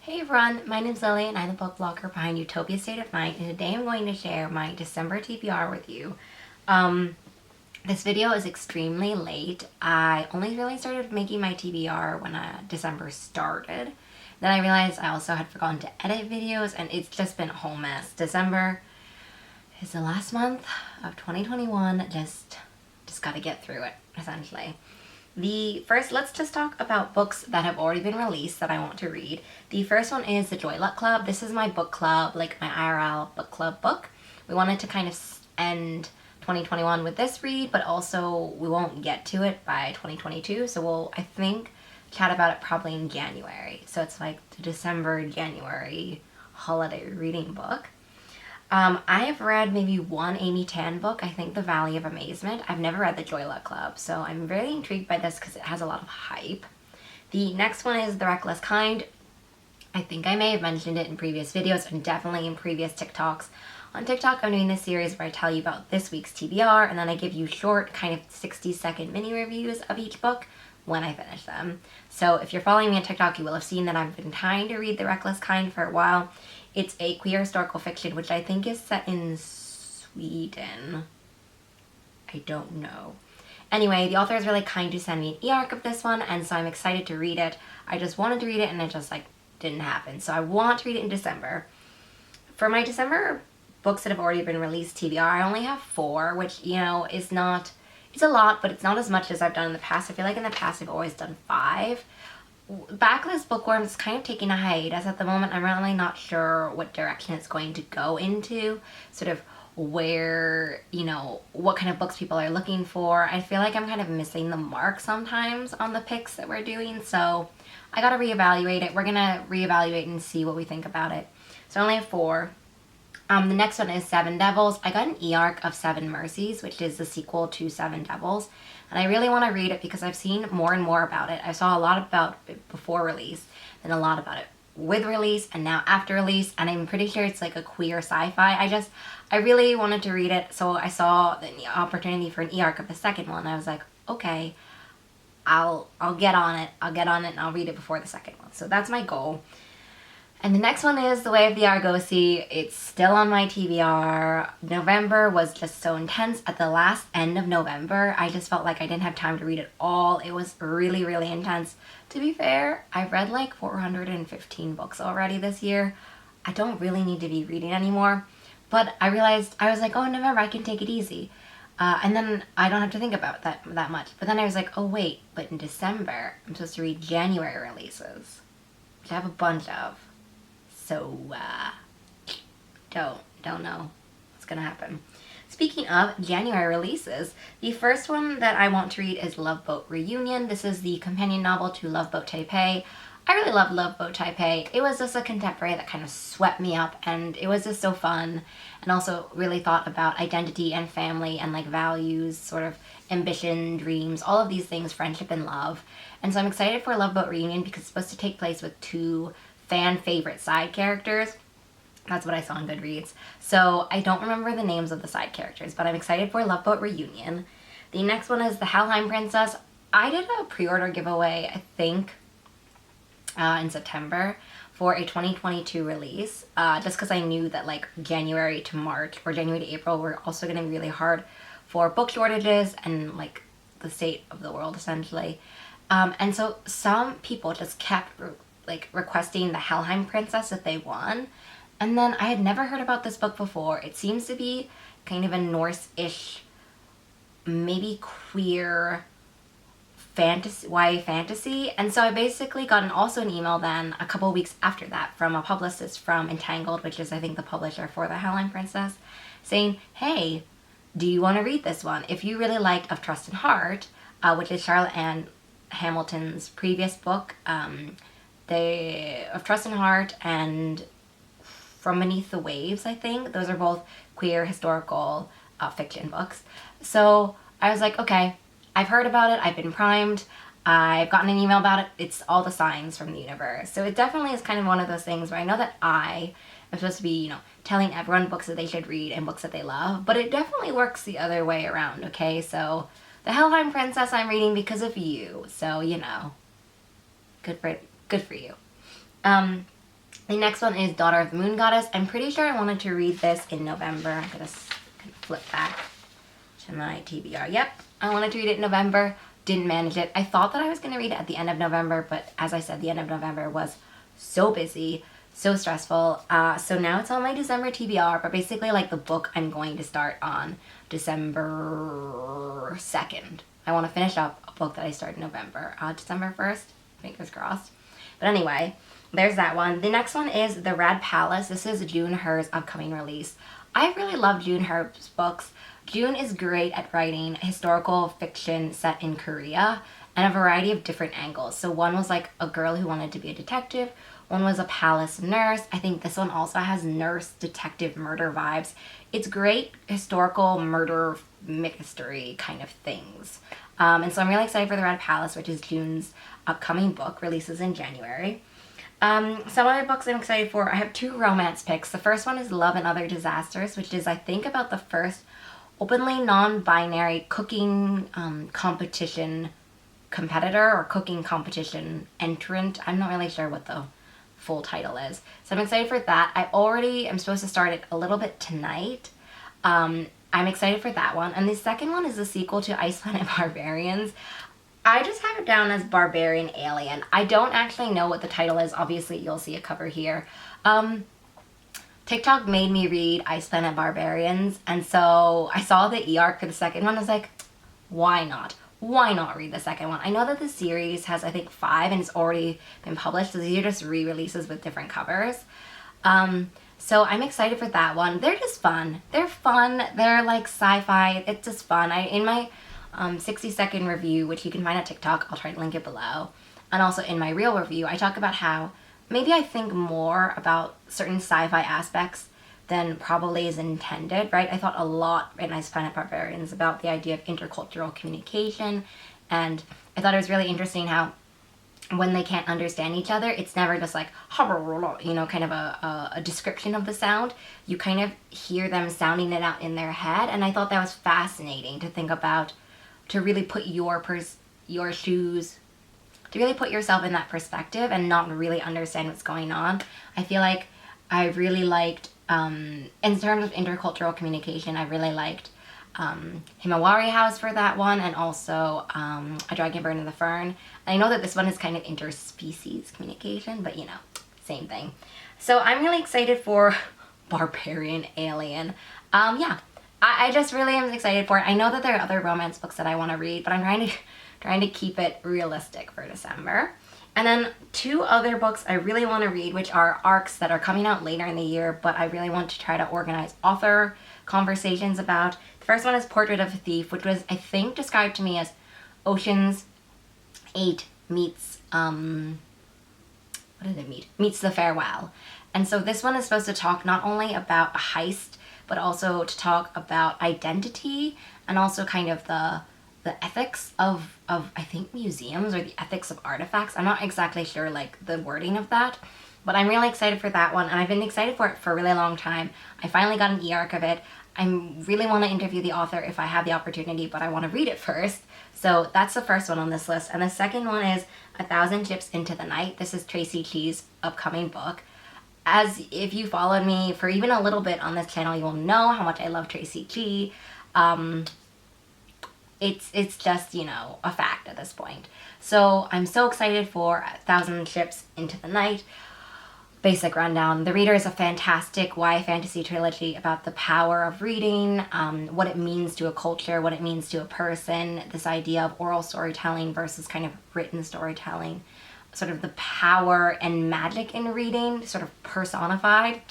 Hey everyone, my name's Lily and I'm the book blogger behind Utopia State of Mind, and today I'm going to share my December TBR with you. This video is extremely late. I only really started making my TBR when December started. Then I realized I also had forgotten to edit videos and it's just been a whole mess. December is the last month of 2021, just gotta get through it, essentially. Let's just talk about books that have already been released that I want to read. The first one is the Joy Luck Club. This is my book club, like my IRL book club book. We wanted to kind of end 2021 with this read, but also we won't get to it by 2022, so we'll, I think, chat about it probably in January. So it's like the December-January holiday reading book. I have read maybe one Amy Tan book, I think The Valley of Amazement. I've never read The Joy Luck Club, so I'm very intrigued by this because it has a lot of hype. The next one is The Reckless Kind. I think I may have mentioned it in previous videos and definitely in previous TikToks. On TikTok, I'm doing this series where I tell you about this week's TBR and then I give you short, kind of 60-second mini reviews of each book when I finish them. So if you're following me on TikTok, you will have seen that I've been trying to read The Reckless Kind for a while. It's a queer historical fiction, which I think is set in Sweden. I don't know. Anyway, the author is really kind to send me an e-arc of this one, and so I'm excited to read it. I just wanted to read it, and it just, didn't happen. So I want to read it in December. For my December books that have already been released TBR, I only have 4, which, is not... It's a lot, but it's not as much as I've done in the past. I feel like in the past I've always done 5. Backlist Bookworm is kind of taking a hiatus at the moment. I'm really not sure what direction it's going to go into, sort of where, what kind of books people are looking for. I feel like I'm kind of missing the mark sometimes on the picks that we're doing, so I gotta reevaluate it. We're gonna reevaluate and see what we think about it. So I only have 4. The next one is Seven Devils. I got an e-arc of Seven Mercies, which is the sequel to Seven Devils. And I really want to read it because I've seen more and more about it. I saw a lot about it before release, then a lot about it with release, and now after release. And I'm pretty sure it's like a queer sci-fi. I really wanted to read it, so I saw the opportunity for an e-arc of the second one. I was like, okay, I'll get on it. I'll get on it and I'll read it before the second one. So that's my goal. And the next one is The Way of the Argosy. It's still on my TBR. November was just so intense. At the last end of November, I just felt like I didn't have time to read it all. It was really, really intense. To be fair, I've read like 415 books already this year. I don't really need to be reading anymore. But I realized, I was like, oh, November, I can take it easy. And then I don't have to think about that much. But then I was like, oh wait, but in December, I'm supposed to read January releases, which I have a bunch of. So, don't know what's gonna happen. Speaking of January releases, the first one that I want to read is Love Boat Reunion. This is the companion novel to Love Boat Taipei. I really love Love Boat Taipei. It was just a contemporary that kind of swept me up, and it was just so fun, and also really thought about identity and family and values, sort of ambition, dreams, all of these things, friendship and love. And so I'm excited for Love Boat Reunion because it's supposed to take place with 2 fan favorite side characters. That's what I saw on Goodreads. So I don't remember the names of the side characters, but I'm excited for Love Boat Reunion. The next one is the Hal Heim Princess. I did a pre-order giveaway, I think, in September for a 2022 release, just because I knew that January to March or January to April were also going to be really hard for book shortages and the state of the world essentially. And so some people just kept requesting the Hal Heim Princess that they won. And then I had never heard about this book before. It seems to be kind of a Norse-ish, maybe queer fantasy, YA fantasy. And so I basically got also an email then a couple of weeks after that from a publicist from Untitled, which is I think the publisher for the Hal Heim Princess, saying, hey, do you want to read this one? If you really liked Of Trust and Heart, which is Charlotte Ann Hamilton's previous book, of Trust and Heart and From Beneath the Waves, I think. Those are both queer historical fiction books. So I was like, okay, I've heard about it, I've been primed, I've gotten an email about it, it's all the signs from the universe. So it definitely is kind of one of those things where I know that I am supposed to be, telling everyone books that they should read and books that they love, but it definitely works the other way around, okay? So the Hal Heim Princess I'm reading because of you, so, good for you. The next one is Daughter of the Moon Goddess. I'm pretty sure I wanted to read this in November. I'm going to flip back to my TBR. Yep, I wanted to read it in November. Didn't manage it. I thought that I was going to read it at the end of November, but as I said, the end of November was so busy, so stressful. So now it's on my December TBR, but basically like the book I'm going to start on December 2nd. I want to finish up a book that I started in November. December 1st, fingers crossed. But anyway, there's that one. The next one is The Red Palace. This is June Her's upcoming release. I really love June Her's books. June is great at writing historical fiction set in Korea and a variety of different angles. So one was like a girl who wanted to be a detective. One was a palace nurse. I think this one also has nurse, detective, murder vibes. It's great historical murder mystery kind of things. And so I'm really excited for The Red Palace, which is June's upcoming book, releases in January. Some other books I'm excited for, I have 2 romance picks. The first one is Love and Other Disasters, which is I think about the first openly non-binary cooking competition competitor or cooking competition entrant. I'm not really sure what the full title is. So I'm excited for that. I already am supposed to start it a little bit tonight. I'm excited for that one. And the second one is the sequel to Ice Planet Barbarians. I just have it down as Barbarian Alien. I don't actually know what the title is. Obviously, you'll see a cover here. TikTok made me read Ice Planet Barbarians, and so I saw the e-arc for the second one. I was like, why not? Why not read the second one? I know that the series has, I think, 5 and it's already been published, so these are just re-releases with different covers. So I'm excited for that one. They're just fun. They're fun. They're like sci-fi. It's just fun. In my 60-second review, which you can find at TikTok, I'll try to link it below, and also in my real review, I talk about how maybe I think more about certain sci-fi aspects than probably is intended, right? I thought a lot in Ice Planet Barbarians about the idea of intercultural communication, and I thought it was really interesting how when they can't understand each other, it's never just like, you know, kind of a description of the sound. You kind of hear them sounding it out in their head, and I thought that was fascinating to think about, to really put your shoes, to really put yourself in that perspective and not really understand what's going on. I feel like I really liked, in terms of intercultural communication, I really liked Himawari House for that one, and also A Dragon Bird in the Fern. I know that this one is kind of interspecies communication, but you know, same thing. So I'm really excited for Barbarian Alien. Yeah, I just really am excited for it. I know that there are other romance books that I want to read, but I'm trying to keep it realistic for December. And then 2 other books I really want to read, which are arcs that are coming out later in the year, but I really want to try to organize author conversations about. The first one is Portrait of a Thief, which was, I think, described to me as Ocean's 8 meets, meets The Farewell. And so this one is supposed to talk not only about a heist, but also to talk about identity and also kind of the ethics of I think museums, or the ethics of artifacts. I'm not exactly sure like the wording of that, but I'm really excited for that one, and I've been excited for it for a really long time. I finally got an e-arc of it. I really want to interview the author if I have the opportunity, but I want to read it first. So that's the first one on this list. And the second one is 1,000 Ships into the Night. This is Tracy Chee's upcoming book. As if you followed me for even a little bit on this channel, you will know how much I love Tracy Chee. It's just, you know, a fact at this point. So I'm so excited for 1,000 Ships into the Night. Basic rundown. The Reader is a fantastic YA fantasy trilogy about the power of reading, what it means to a culture, what it means to a person, this idea of oral storytelling versus kind of written storytelling, sort of the power and magic in reading, sort of personified.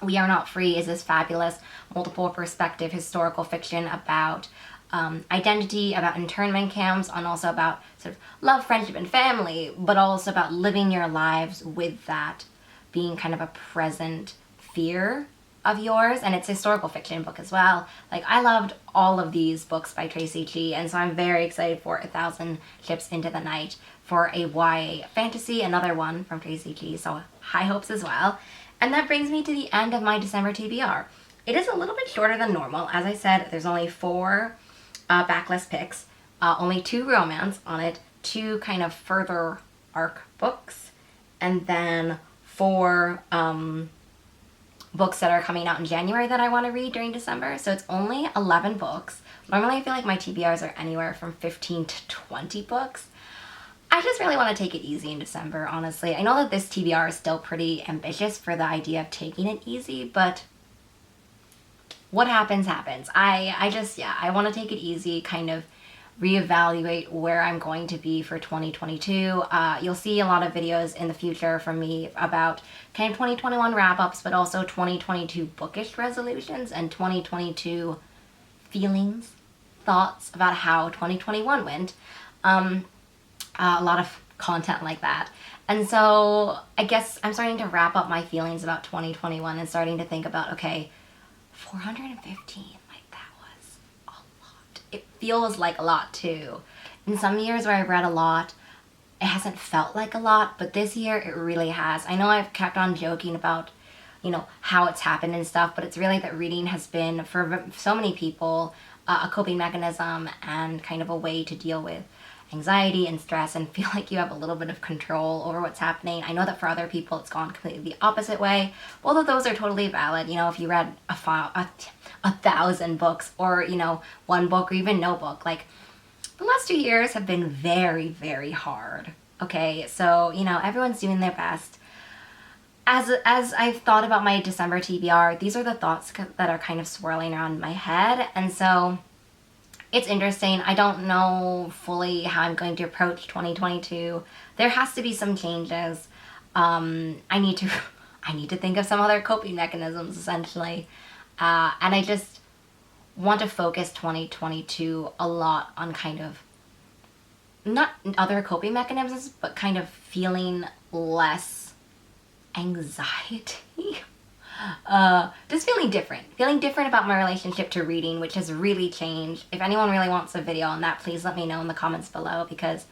We Are Not Free is this fabulous multiple perspective historical fiction about identity, about internment camps, and also about sort of love, friendship, and family, but also about living your lives with that being kind of a present fear of yours. And it's a historical fiction book as well. Like, I loved all of these books by Tracy Chee, and so I'm very excited for 1,000 Ships into the Night, for a YA fantasy, another one from Tracy Chee, so high hopes as well. And that brings me to the end of my December TBR. It is a little bit shorter than normal. As I said, there's only 4 backlist picks, only 2 romance on it, 2 kind of further arc books, and then for books that are coming out in January that I want to read during December. So it's only 11 books. Normally I feel like my TBRs are anywhere from 15 to 20 books. I just really want to take it easy in December, honestly. I know that this TBR is still pretty ambitious for the idea of taking it easy, but what happens, happens. I just, yeah, I want to take it easy, kind of reevaluate where I'm going to be for 2022. You'll see a lot of videos in the future from me about kind of 2021 wrap-ups, but also 2022 bookish resolutions and 2022 feelings, thoughts about how 2021 went. A lot of content like that. And so I guess I'm starting to wrap up my feelings about 2021 and starting to think about, okay, 415, like that was a lot. It feels like a lot too. In some years where I've read a lot, it hasn't felt like a lot, but this year it really has. I know I've kept on joking about, you know, how it's happened and stuff, but it's really that reading has been, for so many people, a coping mechanism and kind of a way to deal with anxiety and stress and feel like you have a little bit of control over what's happening. I know that for other people it's gone completely the opposite way. Both of those are totally valid. You know, if you read a 1,000 books, or, you know, one book or even no book, like the last 2 years have been very, very hard. Okay, so, you know, everyone's doing their best. As I've thought about my December TBR, these are the thoughts that are kind of swirling around my head, and so it's interesting. I don't know fully how I'm going to approach 2022. There has to be some changes. I need to think of some other coping mechanisms, essentially. And I just want to focus 2022 a lot on kind of, not other coping mechanisms, but kind of feeling less anxiety. Just feeling different about my relationship to reading, which has really changed. If anyone really wants a video on that, please let me know in the comments below, because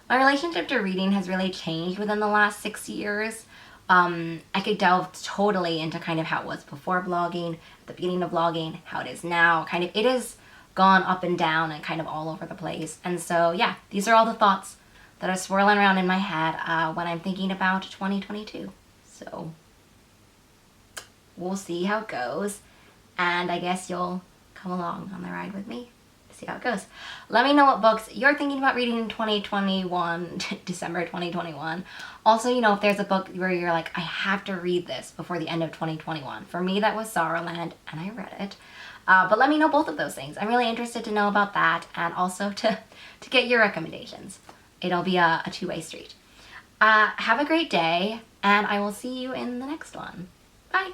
my relationship to reading has really changed within the last 6 years. I could delve totally into kind of how it was before vlogging, at the beginning of vlogging, how it is now. Kind of, it has gone up and down and kind of all over the place. And so, yeah, these are all the thoughts that are swirling around in my head when I'm thinking about 2022. So we'll see how it goes, and I guess you'll come along on the ride with me to see how it goes. Let me know what books you're thinking about reading in 2021, December 2021. Also, you know, if there's a book where you're like, I have to read this before the end of 2021. For me, that was Sorrowland, and I read it. But let me know both of those things. I'm really interested to know about that, and also to get your recommendations. It'll be a two-way street. Have a great day, and I will see you in the next one. Bye!